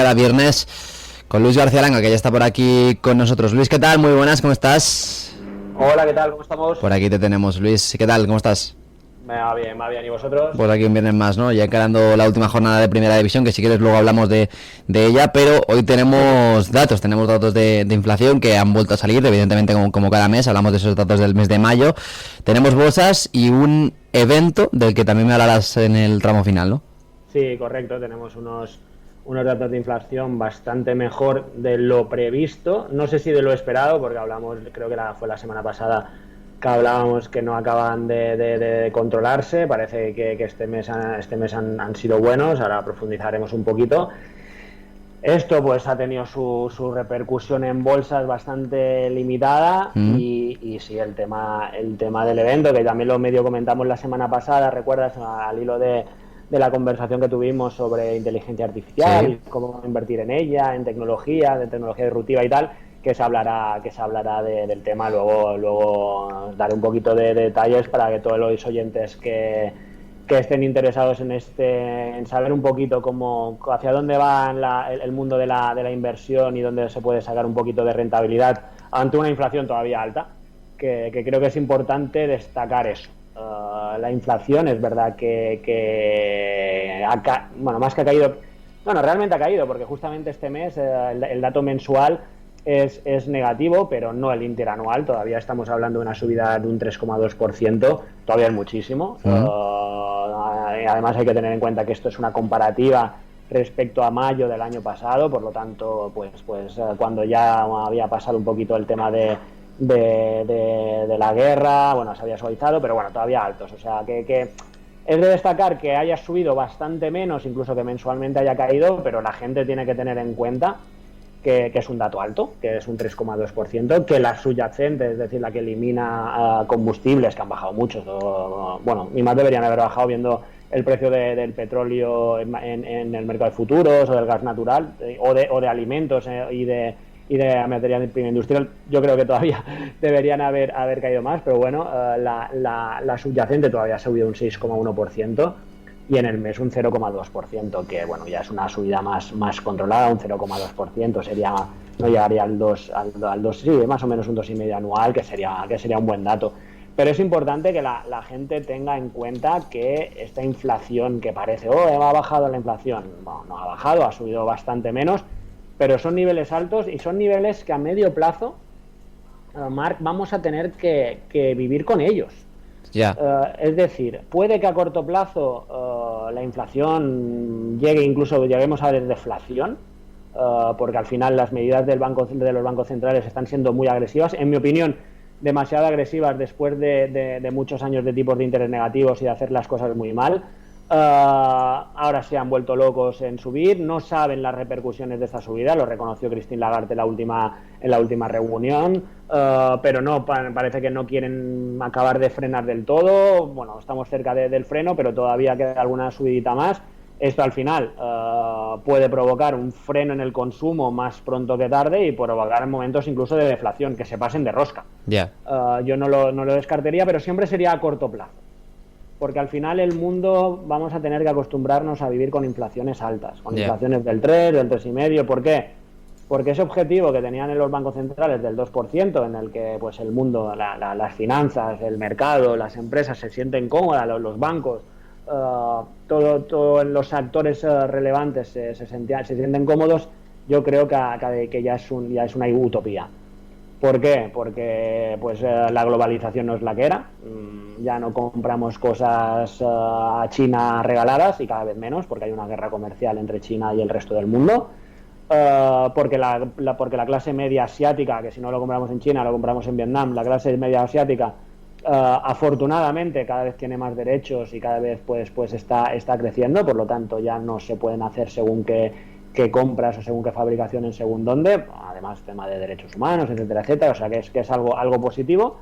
Cada viernes con Luis García Langa, que ya está por aquí con nosotros. Luis, ¿qué tal? Muy buenas, ¿cómo estás? Hola, ¿qué tal? ¿Cómo estamos? Por aquí te tenemos, Luis. ¿Qué tal? ¿Cómo estás? Me va bien, me va bien. ¿Y vosotros? Pues aquí un viernes más, ¿no? Ya encarando la última jornada de Primera División, que si quieres luego hablamos de ella, pero hoy tenemos datos de inflación que han vuelto a salir, evidentemente como cada mes, hablamos de esos datos del mes de mayo. Tenemos bolsas y un evento del que también me hablarás en el tramo final, ¿no? Sí, correcto. Tenemos unos datos de inflación bastante mejor de lo previsto. No sé si de lo esperado, porque hablamos, creo que fue la semana pasada que hablábamos que no acaban de controlarse. Parece que este mes han sido buenos. Ahora profundizaremos un poquito. Esto pues ha tenido su repercusión en bolsas bastante limitada y sí, el tema del evento, que también lo medio comentamos la semana pasada, ¿recuerdas? Al hilo de la conversación que tuvimos sobre inteligencia artificial, Sí. y cómo invertir en ella, en tecnología, de tecnología disruptiva y tal, que se hablará del tema. Luego daré un poquito de detalles para que todos los oyentes que estén interesados en saber un poquito hacia dónde va el mundo de la inversión y dónde se puede sacar un poquito de rentabilidad ante una inflación todavía alta, que creo que es importante destacar eso. La inflación es verdad más que ha caído, bueno, realmente ha caído, porque justamente este mes el dato mensual es negativo, pero no el interanual. Todavía estamos hablando de una subida de un 3,2%, todavía es muchísimo. Además hay que tener en cuenta que esto es una comparativa respecto a mayo del año pasado, por lo tanto, cuando ya había pasado un poquito el tema de la guerra, bueno, se había suavizado, pero bueno, todavía altos. O sea, que es de destacar que haya subido bastante menos, incluso que mensualmente haya caído, pero la gente tiene que tener en cuenta que es un dato alto, que es un 3,2%, que la subyacente, es decir, la que elimina combustibles, que han bajado mucho, bueno, y más deberían haber bajado viendo el precio del petróleo en el mercado de futuros, o del gas natural, o de alimentos, y de materia prima industrial. Yo creo que todavía deberían haber caído más, pero bueno, la subyacente todavía ha subido un 6,1%, y en el mes un 0,2%, que bueno, ya es una subida más controlada. Un 0,2% sería, no llegaría al 2, sí, más o menos un 2,5 anual, que sería un buen dato. Pero es importante que la gente tenga en cuenta que esta inflación que parece, ha bajado la inflación, bueno, no ha bajado, ha subido bastante menos, pero son niveles altos y son niveles que a medio plazo, Marc, vamos a tener que vivir con ellos. Ya. Es decir, puede que a corto plazo la inflación lleguemos a ver deflación, porque al final las medidas de los bancos centrales están siendo muy agresivas, en mi opinión demasiado agresivas, después de muchos años de tipos de interés negativos y de hacer las cosas muy mal. Ahora se han vuelto locos en subir, no saben las repercusiones de esta subida, lo reconoció Christine Lagarde en la última reunión, pero no, parece que no quieren acabar de frenar del todo. Bueno, estamos cerca del freno, pero todavía queda alguna subidita más. Esto al final puede provocar un freno en el consumo más pronto que tarde, y provocar momentos incluso de deflación, que se pasen de rosca. Ya. Yo no lo descartaría, pero siempre sería a corto plazo, porque al final el mundo vamos a tener que acostumbrarnos a vivir con inflaciones altas, con inflaciones del 3, del 3,5. ¿Por qué? Porque ese objetivo que tenían en los bancos centrales del 2%, en el que pues el mundo, las finanzas, el mercado, las empresas se sienten cómodas, los bancos, todos los actores relevantes se sienten cómodos, yo creo que ya es una utopía. ¿Por qué? Porque la globalización no es la que era. Ya no compramos cosas a China regaladas, y cada vez menos, porque hay una guerra comercial entre China y el resto del mundo. Porque la clase media asiática, que si no lo compramos en China, lo compramos en Vietnam, la clase media asiática, afortunadamente cada vez tiene más derechos y cada vez está creciendo. Por lo tanto, ya no se pueden hacer según qué compras o según qué fabricación en según dónde, además tema de derechos humanos, etcétera, etcétera. O sea que es algo positivo.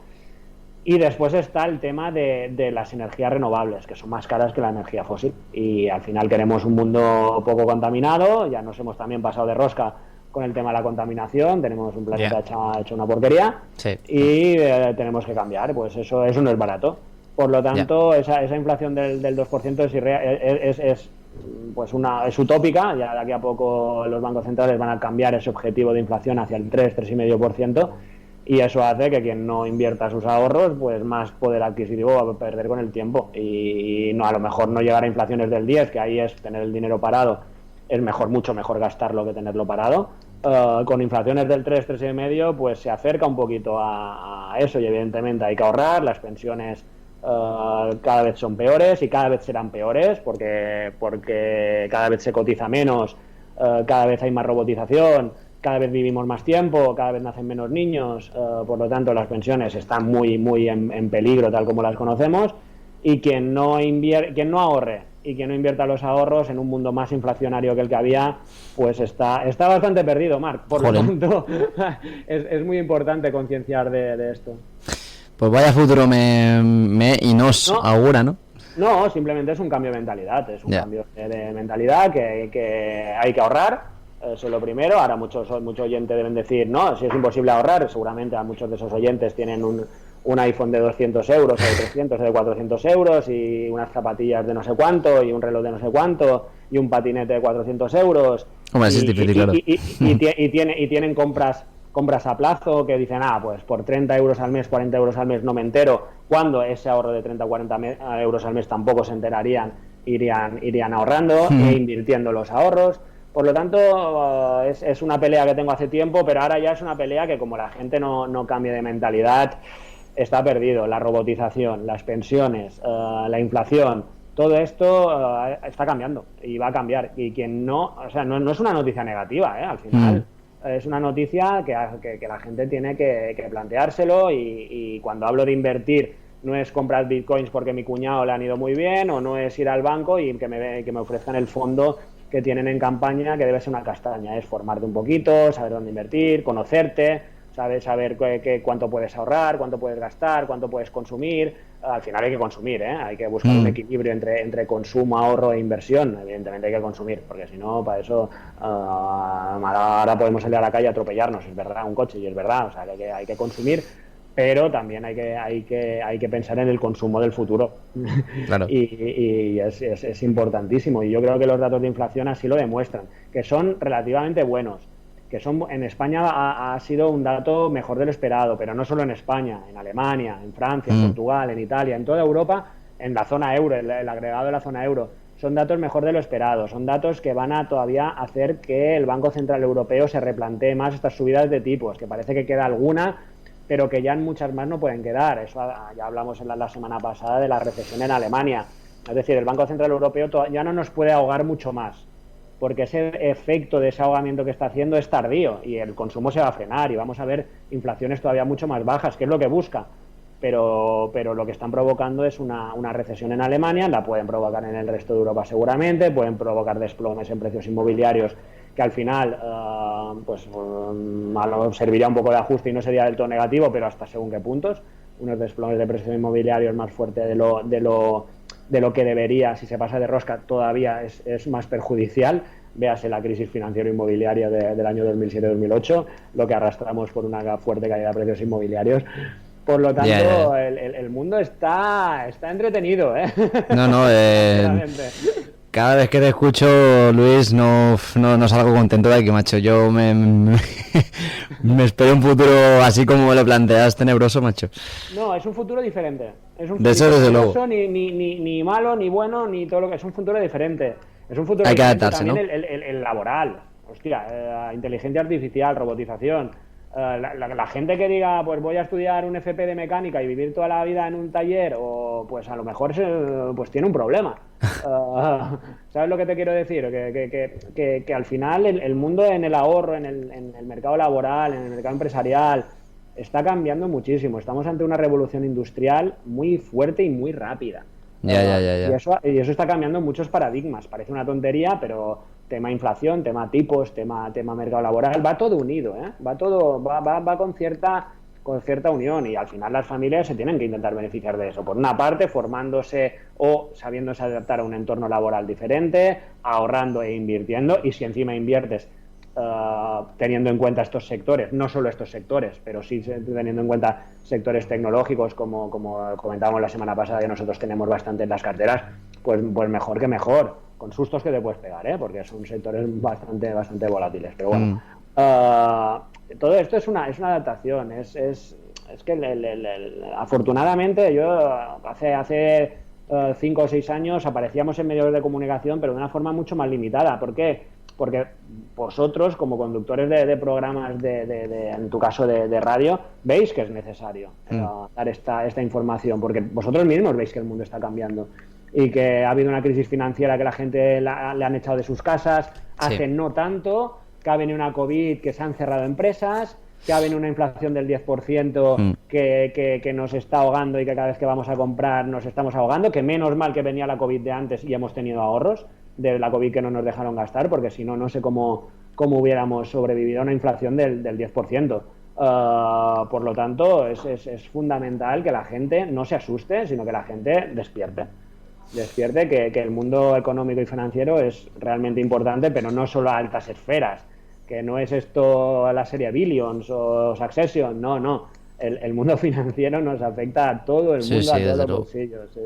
Y después está el tema de las energías renovables, que son más caras que la energía fósil, y al final queremos un mundo poco contaminado. Ya nos hemos también pasado de rosca con el tema de la contaminación, tenemos un planeta hecho una porquería. Sí. Y tenemos que cambiar, pues eso no es barato. Por lo tanto, esa inflación del 2% pues es utópica. Ya de aquí a poco los bancos centrales van a cambiar ese objetivo de inflación hacia el 3,5%, y eso hace que quien no invierta sus ahorros, pues más poder adquisitivo va a perder con el tiempo, y no, a lo mejor no llegar a inflaciones del 10, que ahí es tener el dinero parado, es mejor, mucho mejor gastarlo que tenerlo parado. Con inflaciones del 3,5, pues se acerca un poquito a eso, y evidentemente hay que ahorrar. Las pensiones cada vez son peores y cada vez serán peores porque cada vez se cotiza menos, cada vez hay más robotización, cada vez vivimos más tiempo, cada vez nacen menos niños, por lo tanto las pensiones están muy en peligro tal como las conocemos, y quien no ahorre y quien no invierta los ahorros en un mundo más inflacionario que el que había, pues está bastante perdido, Marc. Por lo tanto, es muy importante concienciar de esto. Pues vaya futuro y nos augura, ¿no? No, simplemente es un cambio de mentalidad, es un cambio de mentalidad que hay que ahorrar, eso es lo primero. Ahora muchos oyentes deben decir, no, si es imposible ahorrar, seguramente a muchos de esos oyentes tienen un iPhone de 200 euros, o de 300, o de 400 euros, y unas zapatillas de no sé cuánto, y un reloj de no sé cuánto, y un patinete de 400 euros. Hombre, sí, es difícil, claro. Y tienen compras a plazo que dicen, pues por 30 euros al mes, 40 euros al mes no me entero, cuando ese ahorro de 30 o 40 euros al mes tampoco se enterarían, irían ahorrando e invirtiendo los ahorros. Por lo tanto, es una pelea que tengo hace tiempo, pero ahora ya es una pelea que, como la gente no cambie de mentalidad, está perdido. La robotización, las pensiones, la inflación, todo esto está cambiando y va a cambiar. Y quien no es una noticia negativa, al final. Es una noticia que la gente tiene que planteárselo, y cuando hablo de invertir no es comprar bitcoins porque mi cuñado le han ido muy bien, o no es ir al banco y que me ofrezcan el fondo que tienen en campaña, que debe ser una castaña. Es formarte un poquito, saber dónde invertir, conocerte, saber cuánto puedes ahorrar, cuánto puedes gastar, cuánto puedes consumir. Al final hay que consumir, hay que buscar un equilibrio entre consumo, ahorro e inversión. Evidentemente hay que consumir, porque si no, para eso ahora podemos salir a la calle a atropellarnos, es verdad, un coche, y es verdad, o sea, que hay que consumir, pero también hay que pensar en el consumo del futuro. Claro. Y es importantísimo, y yo creo que los datos de inflación así lo demuestran, que son relativamente buenos, que en España ha sido un dato mejor de lo esperado, pero no solo en España, en Alemania, en Francia, en Portugal, en Italia, en toda Europa, en la zona euro, el agregado de la zona euro, son datos mejor de lo esperado, son datos que van a todavía hacer que el Banco Central Europeo se replantee más estas subidas de tipos, que parece que queda alguna, pero que ya en muchas más no pueden quedar. Eso ya hablamos la semana pasada de la recesión en Alemania. Es decir, el Banco Central Europeo ya no nos puede ahogar mucho más, porque ese efecto de ese ahogamiento que está haciendo es tardío, y el consumo se va a frenar y vamos a ver inflaciones todavía mucho más bajas, que es lo que busca. Pero lo que están provocando es una recesión en Alemania, la pueden provocar en el resto de Europa seguramente, pueden provocar desplomes en precios inmobiliarios que al final serviría un poco de ajuste y no sería del todo negativo, pero hasta según qué puntos. Unos desplomes de precios inmobiliarios más fuertes de lo que debería, si se pasa de rosca, todavía es más perjudicial. Véase la crisis financiera inmobiliaria del año 2007-2008, lo que arrastramos por una fuerte caída de precios inmobiliarios. Por lo tanto, el mundo está entretenido, No, cada vez que te escucho, Luis, no salgo contento de aquí, macho. Yo me espero un futuro así como me lo planteas, tenebroso, macho. No, es un futuro diferente. Es un futuro desde luego. Ni malo, ni bueno, ni todo lo que... Es un futuro diferente. Es un futuro Hay que diferente adaptarse, también, ¿no? el laboral. Hostia, inteligencia artificial, robotización. La gente que diga, pues voy a estudiar un FP de mecánica y vivir toda la vida en un taller, o pues a lo mejor pues tiene un problema. ¿Sabes lo que te quiero decir? Que al final el mundo en el ahorro, en el mercado laboral, en el mercado empresarial, está cambiando muchísimo. Estamos ante una revolución industrial muy fuerte y muy rápida. Ya. Y eso está cambiando muchos paradigmas. Parece una tontería, pero tema inflación, tema tipos, tema mercado laboral, va todo unido, va con cierta unión, y al final las familias se tienen que intentar beneficiar de eso. Por una parte, formándose o sabiéndose adaptar a un entorno laboral diferente, ahorrando e invirtiendo, y si encima inviertes teniendo en cuenta estos sectores, no solo estos sectores, pero sí teniendo en cuenta sectores tecnológicos, como comentábamos la semana pasada, que nosotros tenemos bastante en las carteras, pues mejor que mejor. con sustos que te puedes pegar, porque son sectores bastante volátiles. Pero bueno, todo esto es una adaptación. Es que afortunadamente yo hace 5 o 6 años aparecíamos en medios de comunicación, pero de una forma mucho más limitada. ¿Por qué? Porque vosotros, como conductores de programas, en tu caso de radio, veis que es necesario dar esta información, porque vosotros mismos veis que el mundo está cambiando y que ha habido una crisis financiera, que la gente le han echado de sus casas hace no tanto, que ha venido una COVID, que se han cerrado empresas, que ha venido una inflación del 10% que nos está ahogando y que cada vez que vamos a comprar nos estamos ahogando, que menos mal que venía la COVID de antes y hemos tenido ahorros de la COVID que no nos dejaron gastar, porque si no, no sé cómo hubiéramos sobrevivido a una inflación del 10%. Por lo tanto, es fundamental que la gente no se asuste, sino que la gente despierte que el mundo económico y financiero es realmente importante, pero no solo a altas esferas, que no es esto la serie Billions o Succession, no. El mundo financiero nos afecta a todo el mundo, a todos los bolsillos. Sí.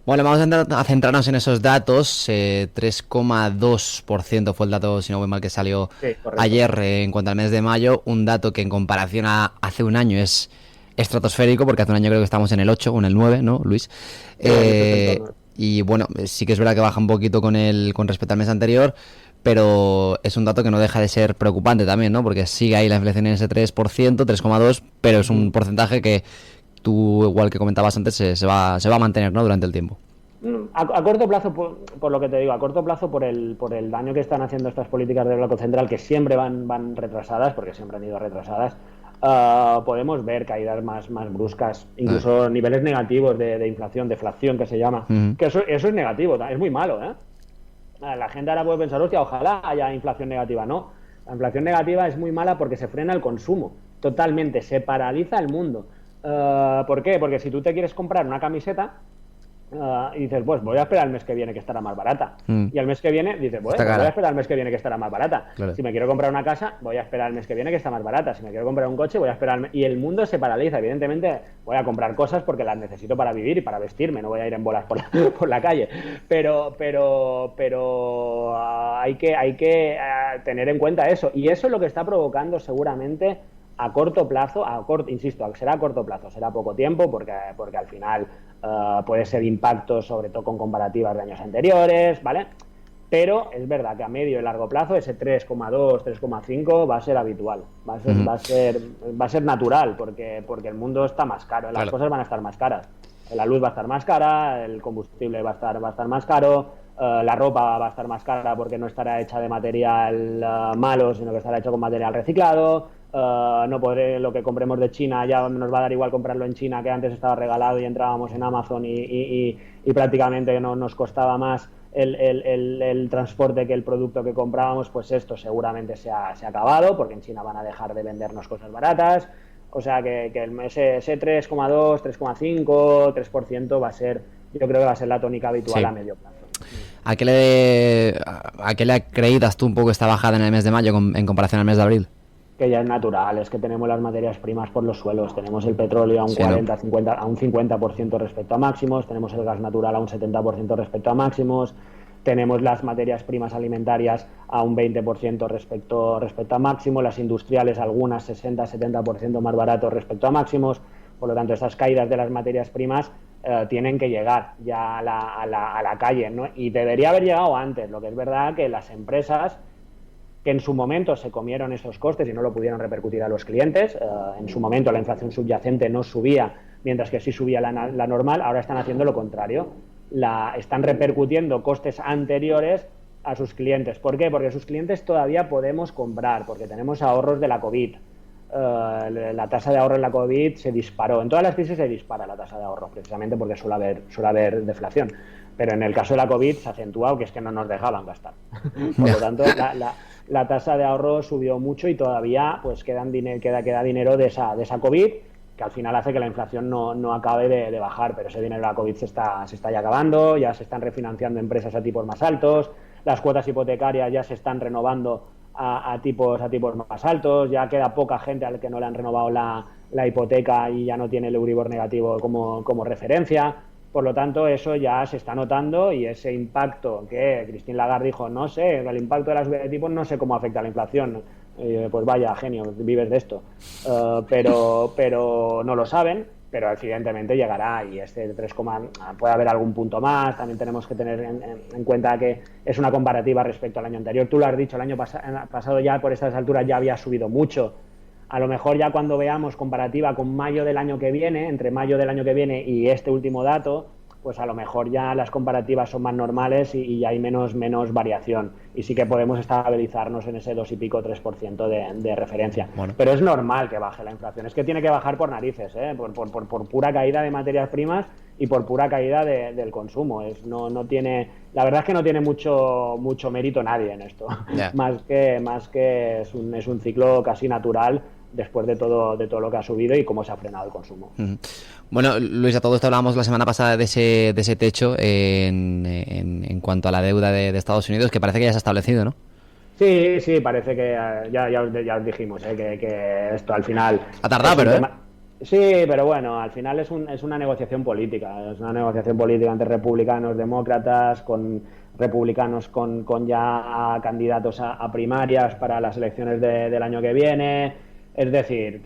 Bueno, vamos a centrarnos en esos datos. 3,2% fue el dato, si no voy mal, que salió ayer en cuanto al mes de mayo. Un dato que en comparación a hace un año es estratosférico, porque hace un año creo que estamos en el 8 o en el 9, ¿no, Luis? Y bueno, sí que es verdad que baja un poquito con respecto al mes anterior, pero es un dato que no deja de ser preocupante también, ¿no? Porque sigue ahí la inflación en ese 3%, 3,2%, pero es un porcentaje que tú, igual que comentabas antes, se va a mantener, ¿no?, durante el tiempo. A corto plazo, por lo que te digo, a corto plazo por el daño que están haciendo estas políticas del Banco Central, que siempre van retrasadas, porque siempre han ido retrasadas, podemos ver caídas más bruscas, incluso niveles negativos de inflación, deflación, que se llama, que eso es negativo, es muy malo, La gente ahora puede pensar, hostia, ojalá haya inflación negativa. No, la inflación negativa es muy mala porque se frena el consumo, totalmente, se paraliza el mundo. ¿Por qué? Porque si tú te quieres comprar una camiseta y dices, pues voy a esperar el mes que viene que estará más barata. Y al mes que viene dices, pues voy a esperar el mes que viene que estará más barata. Claro. Si me quiero comprar una casa, voy a esperar el mes que viene que está más barata. Si me quiero comprar un coche, voy a esperar. Y el mundo se paraliza. Evidentemente voy a comprar cosas porque las necesito para vivir y para vestirme. No voy a ir en bolas por la calle. Pero hay que tener en cuenta eso. Y eso es lo que está provocando seguramente a corto plazo, insisto, será a corto plazo, será poco tiempo, porque al final puede ser impacto, sobre todo con comparativas de años anteriores, ¿vale? Pero es verdad que a medio y largo plazo ese 3,2, 3,5 va a ser habitual, va a ser natural, porque el mundo está más caro, las cosas van a estar más caras, la luz va a estar más cara, el combustible va a estar más caro, la ropa va a estar más cara porque no estará hecha de material malo, sino que estará hecho con material reciclado. No podré, lo que compremos de China ya nos va a dar igual comprarlo en China, que antes estaba regalado y entrábamos en Amazon y prácticamente no nos costaba más el transporte que el producto que comprábamos. Pues esto seguramente se ha acabado, porque en China van a dejar de vendernos cosas baratas. O sea que ese 3,2, 3,5, 3% va a ser, yo creo que va a ser la tónica habitual a medio plazo. ¿A qué le acreditas tú un poco esta bajada en el mes de mayo en comparación al mes de abril? Que ya es natural, es que tenemos las materias primas por los suelos, tenemos el petróleo a un 40, 50, a un 50% respecto a máximos, tenemos el gas natural a un 70% respecto a máximos, tenemos las materias primas alimentarias a un 20% respecto a máximos, las industriales algunas 60-70% más baratos respecto a máximos. Por lo tanto, esas caídas de las materias primas tienen que llegar ya a la calle, ¿no? Y debería haber llegado antes. Lo que es verdad que las empresas que en su momento se comieron esos costes y no lo pudieron repercutir a los clientes, en su momento la inflación subyacente no subía, mientras que sí subía la normal, ahora están haciendo lo contrario. Están repercutiendo costes anteriores a sus clientes. ¿Por qué? Porque sus clientes todavía podemos comprar, porque tenemos ahorros de la COVID. La tasa de ahorro en la COVID se disparó. En todas las crisis se dispara la tasa de ahorro, precisamente porque suele haber deflación. Pero en el caso de la COVID se ha acentuado, que es que no nos dejaban gastar. Por lo tanto, la tasa de ahorro subió mucho y todavía pues queda dinero de esa COVID, que al final hace que la inflación no acabe de bajar, pero ese dinero de la COVID se está ya acabando, ya se están refinanciando empresas a tipos más altos, las cuotas hipotecarias ya se están renovando a tipos más altos, ya queda poca gente al que no le han renovado la hipoteca y ya no tiene el Euribor negativo como referencia. Por lo tanto, eso ya se está notando y ese impacto que Christine Lagarde dijo, no sé, el impacto de la subida de tipos no sé cómo afecta a la inflación. Pues vaya, genio, vives de esto. Pero no lo saben, pero evidentemente llegará y este 3, puede haber algún punto más. También tenemos que tener en cuenta que es una comparativa respecto al año anterior. Tú lo has dicho, el año pasado ya por estas alturas ya había subido mucho. A lo mejor ya cuando veamos comparativa con mayo del año que viene, entre mayo del año que viene y este último dato, pues a lo mejor ya las comparativas son más normales y hay menos variación. Y sí que podemos estabilizarnos en ese 2 y pico, 3% de referencia. Bueno. Pero es normal que baje la inflación. Es que tiene que bajar por narices, por pura caída de materias primas y por pura caída del consumo. No tiene, la verdad es que no tiene mucho mérito nadie en esto. Yeah. Más que es un ciclo casi natural después de todo lo que ha subido y cómo se ha frenado el consumo. Bueno, Luis, a todo esto hablábamos la semana pasada de ese techo en cuanto a la deuda de Estados Unidos, que parece que ya se ha establecido, ¿no? Sí, parece que ya os dijimos que esto al final... Ha tardado, pero... Sí, pero bueno, al final es una negociación política. Es una negociación política entre republicanos, demócratas, con republicanos con ya candidatos a primarias para las elecciones del año que viene. Es decir,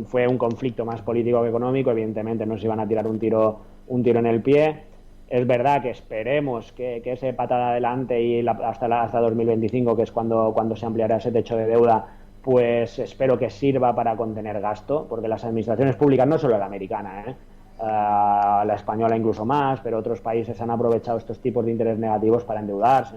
fue un conflicto más político que económico. Evidentemente no se iban a tirar un tiro en el pie. Es verdad que esperemos que ese patada adelante y hasta 2025, que es cuando se ampliará ese techo de deuda, pues espero que sirva para contener gasto, porque las administraciones públicas, no solo la americana, la española incluso más, pero otros países han aprovechado estos tipos de interés negativos para endeudarse,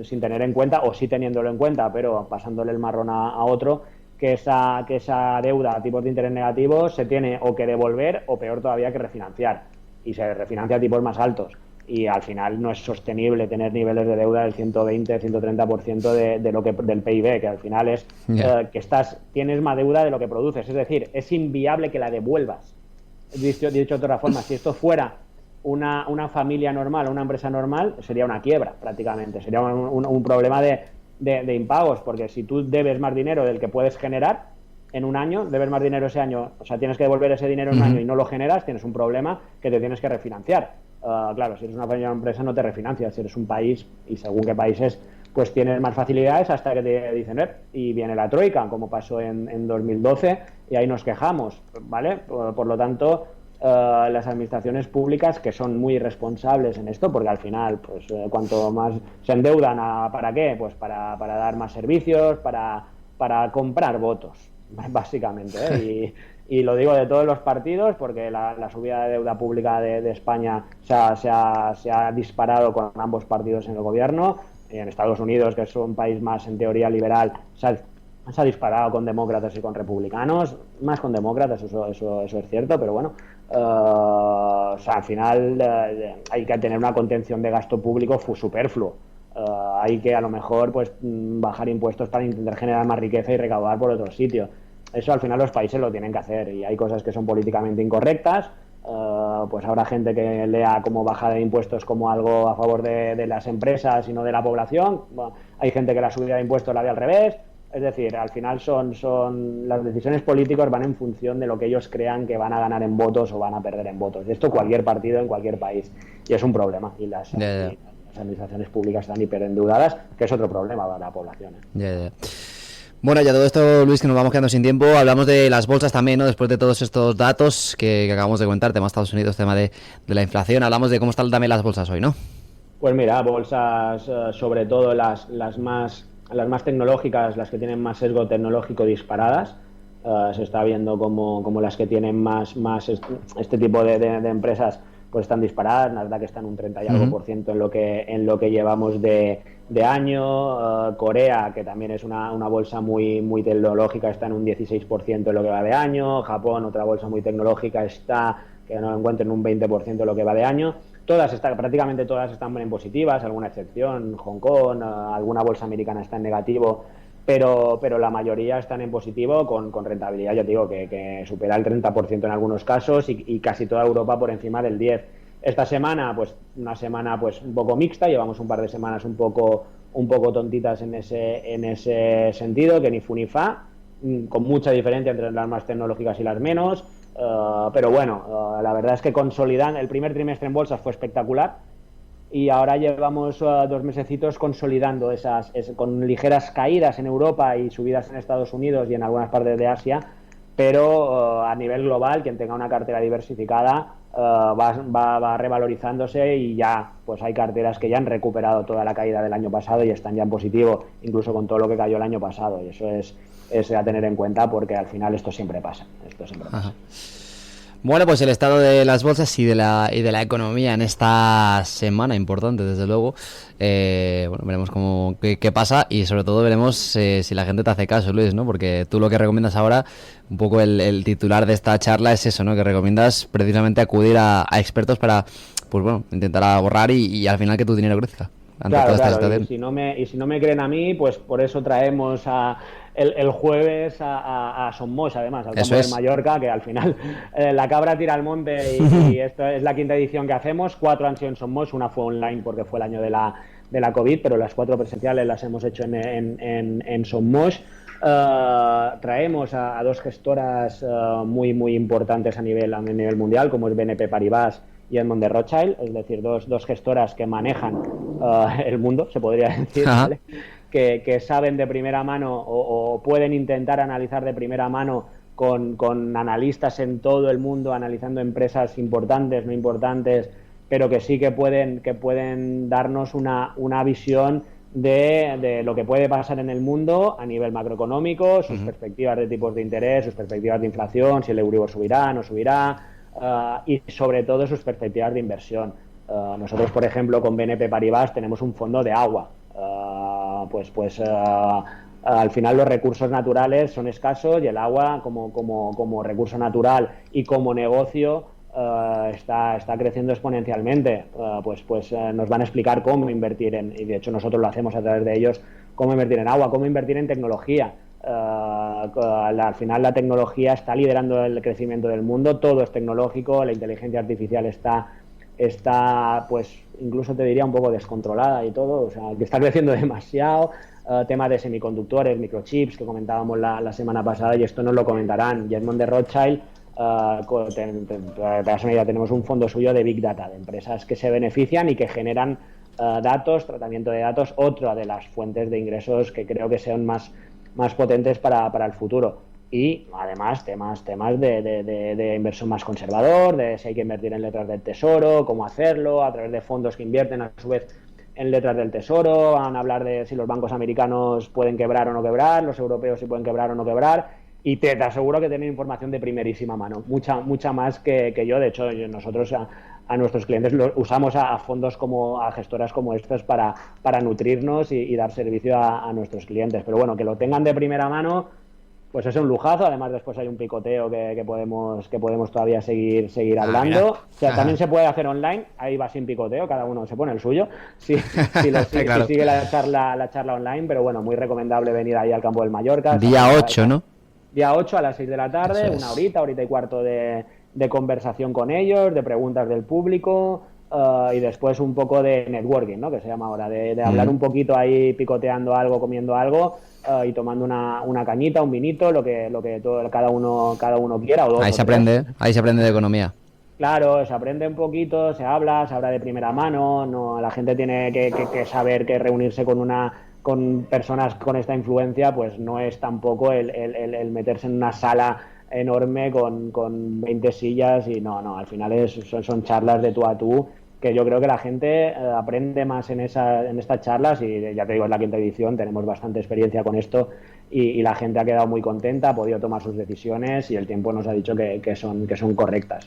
sin tener en cuenta, o sí teniéndolo en cuenta, pero pasándole el marrón a otro, que esa deuda a tipos de interés negativos se tiene o que devolver o peor todavía que refinanciar, y se refinancia a tipos más altos. Y al final no es sostenible tener niveles de deuda del 120-130% del PIB, que al final es que tienes más deuda de lo que produces. Es decir, es inviable que la devuelvas. Dicho de otra forma, si esto fuera una familia normal, una empresa normal, sería una quiebra prácticamente. Sería un problema de impagos, porque si tú debes más dinero del que puedes generar en un año, debes más dinero ese año, o sea, tienes que devolver ese dinero en un año y no lo generas, tienes un problema que te tienes que refinanciar. Claro, si eres una pequeña empresa no te refinancias, si eres un país, y según qué países, pues tienes más facilidades hasta que te dicen, y viene la troika, como pasó en 2012, y ahí nos quejamos, ¿vale? Por lo tanto, las administraciones públicas, que son muy responsables en esto, porque al final, pues cuanto más se endeudan, ¿para qué? Pues para dar más servicios, para comprar votos, básicamente, y lo digo de todos los partidos, porque la subida de deuda pública de España se ha disparado con ambos partidos en el gobierno. En Estados Unidos, que es un país más en teoría liberal, se ha disparado con demócratas y con republicanos, más con demócratas, eso es cierto, pero bueno, al final hay que tener una contención de gasto público superfluo. Hay que a lo mejor pues bajar impuestos para intentar generar más riqueza y recaudar por otro sitio. Eso al final los países lo tienen que hacer, y hay cosas que son políticamente incorrectas. Pues habrá gente que lea como bajada de impuestos como algo a favor de las empresas y no de la población. Bueno, hay gente que la subida de impuestos la ve al revés. Es decir, al final son las decisiones políticas van en función de lo que ellos crean que van a ganar en votos o van a perder en votos. Esto cualquier partido en cualquier país, y es un problema, y las administraciones públicas están hiperendeudadas, que es otro problema para la población. Bueno, ya todo esto, Luis, que nos vamos quedando sin tiempo. Hablamos de las bolsas también, ¿no? Después de todos estos datos que acabamos de comentar, tema Estados Unidos, tema de la inflación. Hablamos de cómo están también las bolsas hoy, ¿no? Pues mira, bolsas, sobre todo las más tecnológicas, las que tienen más sesgo tecnológico disparadas. Se está viendo como las que tienen más este tipo de empresas pues están disparadas. La verdad que están un 30 y algo % en lo que llevamos de año. Corea, que también es una bolsa muy tecnológica, está en un 16% en lo que va de año. Japón, otra bolsa muy tecnológica, que no lo encuentro, en un 20% en lo que va de año. Prácticamente todas están en positivas, alguna excepción, Hong Kong, alguna bolsa americana está en negativo, pero la mayoría están en positivo con rentabilidad, ya te digo, que supera el 30% en algunos casos, y casi toda Europa por encima del 10%. Esta semana, pues una semana pues un poco mixta, llevamos un par de semanas un poco tontitas en ese sentido, que ni fu ni fa. con mucha diferencia entre las más tecnológicas y las menos. Pero bueno, la verdad es que consolidan. El primer trimestre en bolsa fue espectacular y ahora llevamos 2 mesecitos consolidando con ligeras caídas en Europa y subidas en Estados Unidos y en algunas partes de Asia, pero a nivel global, quien tenga una cartera diversificada va revalorizándose y ya pues hay carteras que ya han recuperado toda la caída del año pasado y están ya en positivo, incluso con todo lo que cayó el año pasado, y eso es a tener en cuenta porque al final esto siempre pasa. Ajá. Bueno, pues el estado de las bolsas y de la economía en esta semana importante, desde luego. Bueno, veremos qué pasa y sobre todo veremos si la gente te hace caso, Luis, ¿no? Porque tú lo que recomiendas ahora, un poco el titular de esta charla es eso, ¿no? Que recomiendas precisamente acudir a expertos para, pues bueno, intentar ahorrar y al final que tu dinero crezca. Claro, y si no me creen a mí, pues por eso traemos el jueves a Somos, además, al campo de Mallorca, que al final la cabra tira al monte y esto es la quinta edición que hacemos. 4 han sido en Somos, una fue online porque fue el año de la COVID, pero las 4 presenciales las hemos hecho en Somos. Traemos a 2 gestoras muy importantes a nivel mundial, como es BNP Paribas y Edmond de Rothschild, es decir, dos gestoras que manejan el mundo, se podría decir, ¿vale? Que saben de primera mano o pueden intentar analizar de primera mano con analistas en todo el mundo, analizando empresas importantes, no importantes, pero que sí que pueden darnos una visión de lo que puede pasar en el mundo a nivel macroeconómico, sus perspectivas de tipos de interés, sus perspectivas de inflación, si el Euribor subirá, no subirá, y sobre todo sus perspectivas de inversión. Nosotros, por ejemplo, con BNP Paribas tenemos un fondo de agua. Al final los recursos naturales son escasos y el agua como recurso natural y como negocio está creciendo exponencialmente. Nos van a explicar cómo invertir y de hecho nosotros lo hacemos a través de ellos, cómo invertir en agua, cómo invertir en tecnología. Al final la tecnología está liderando el crecimiento del mundo, todo es tecnológico, la inteligencia artificial está pues incluso te diría un poco descontrolada y todo, o sea, que está creciendo demasiado. Temas de semiconductores, microchips que comentábamos la semana pasada, y esto nos lo comentarán. Y Edmond de Rothschild, tenemos un fondo suyo de Big Data, de empresas que se benefician y que generan datos, tratamiento de datos, otra de las fuentes de ingresos que creo que sean más potentes para el futuro. Y además temas de inversión más conservador, de si hay que invertir en letras del tesoro, cómo hacerlo, a través de fondos que invierten a su vez en letras del tesoro. Van a hablar de si los bancos americanos pueden quebrar o no quebrar, los europeos si pueden quebrar o no quebrar, y te aseguro que tienen información de primerísima mano, mucha más que yo. De hecho, nosotros a nuestros clientes usamos a fondos a gestoras como estas para nutrirnos y dar servicio a nuestros clientes. Pero bueno, que lo tengan de primera mano, pues es un lujazo. Además después hay un picoteo que podemos todavía seguir hablando. O sea, también se puede hacer online, ahí va sin picoteo, cada uno se pone el suyo si sigue la charla online, pero bueno, muy recomendable venir ahí al campo del Mallorca. Día 8, ¿no? Día 8 a las 6 de la tarde, una horita y cuarto de conversación con ellos, de preguntas del público, y después un poco de networking, ¿no? Que se llama ahora, de hablar un poquito ahí, picoteando algo, comiendo algo, y tomando una cañita, un vinito, lo que cada uno quiera. O dos, ahí se aprende de economía. Claro, se aprende un poquito, se habla de primera mano. No, la gente tiene que saber que reunirse con personas con esta influencia, pues no es tampoco el meterse en una sala enorme con 20 sillas y no, al final son charlas de tú a tú, que yo creo que la gente aprende más en estas charlas, y ya te digo, es la quinta edición, tenemos bastante experiencia con esto y la gente ha quedado muy contenta, ha podido tomar sus decisiones y el tiempo nos ha dicho que son correctas.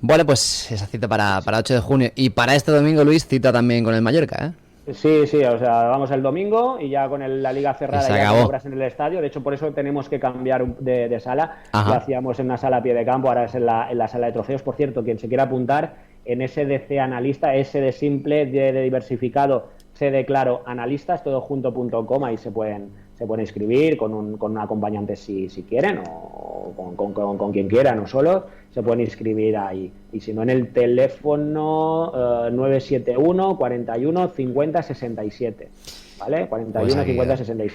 Bueno, pues esa cita para 8 de junio y para este domingo, Luis, cita también con el Mallorca, ¿eh? Sí, o sea, vamos el domingo y ya con la liga cerrada y ya obras en el estadio. De hecho, por eso tenemos que cambiar de sala. Lo hacíamos en una sala a pie de campo, ahora es en la sala de trofeos. Por cierto, quien se quiera apuntar, en SDC Analista, S de simple, D de diversificado, C de claro, analistas, todojunto.com, ahí se pueden inscribir con un acompañante si quieren, o con quien quieran, o solo, se pueden inscribir ahí. Y si no, en el teléfono 971 41 50 67, ¿vale? 41 50 67.